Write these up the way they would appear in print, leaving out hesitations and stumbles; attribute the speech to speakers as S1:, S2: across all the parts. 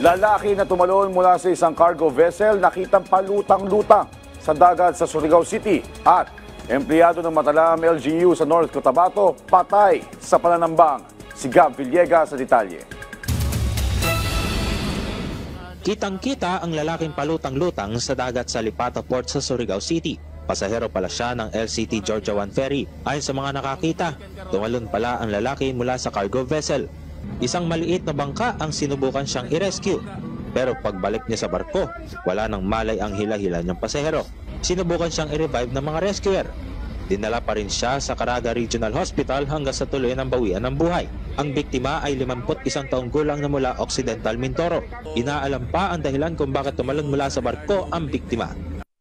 S1: Lalaki na tumalon mula sa isang cargo vessel nakitang palutang-lutang sa dagat sa Surigao City at empleyado ng Matalam LGU sa North Cotabato patay sa pananambang. Si Gab Villegas sa detalye.
S2: Kitang-kita ang lalaking palutang-lutang sa dagat sa Lipata Port sa Surigao City. Pasahero pala siya ng LCT Georgia 1 Ferry. Ayon sa mga nakakita, tumalon pala ang lalaki mula sa cargo vessel. Isang maliit na bangka ang sinubukan siyang i-rescue. Pero pagbalik niya sa barko, wala nang malay ang hila-hila niyang pasahero. Sinubukan siyang i-revive ng mga rescuer. Dinala pa rin siya sa Caraga Regional Hospital hanggang sa tuluyan ng bawian ng buhay. Ang biktima ay 51 taong gulang na mula Occidental Mindoro. Inaalam pa ang dahilan kung bakit tumalon mula sa barko ang biktima.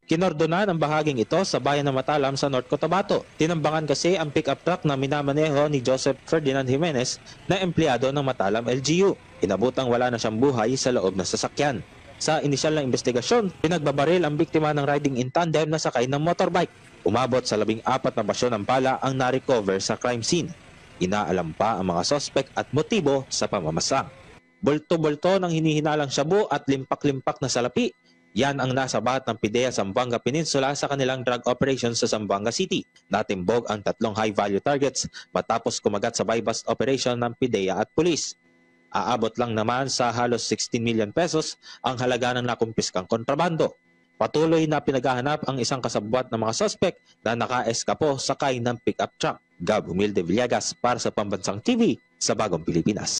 S2: Kinordonan ang bahaging ito sa bayan ng Matalam sa North Cotabato. Tinambangan kasi ang pick-up truck na minamaneho ni Joseph Ferdinand Jimenez na empleyado ng Matalam LGU. Inabutang wala na siyang buhay sa loob ng sasakyan. Sa inisyal na investigasyon, pinagbabaril ang biktima ng riding in tandem na sakay ng motorbike. Umabot sa 14 na basyo ng bala ang na-recover sa crime scene. Inaalam pa ang mga sospek at motibo sa pamamasang. Bulto-bulto ng hinihinalang shabu at limpak-limpak na salapi. Yan ang nasa bahat ng PIDEA Zamboanga Peninsula sa kanilang drug operations sa Zamboanga City. Natimbog ang 3 high-value targets matapos kumagat sa buy-bust operation ng PIDEA at pulis. Aabot lang naman sa halos 16 million pesos ang halaga ng nakumpiskang kontrabando. Patuloy na pinaghahanap ang isang kasabwat ng mga suspect na naka-eskapo sakay ng pick-up truck. Gab Humilde Villegas para sa Pambansang TV sa Bagong Pilipinas.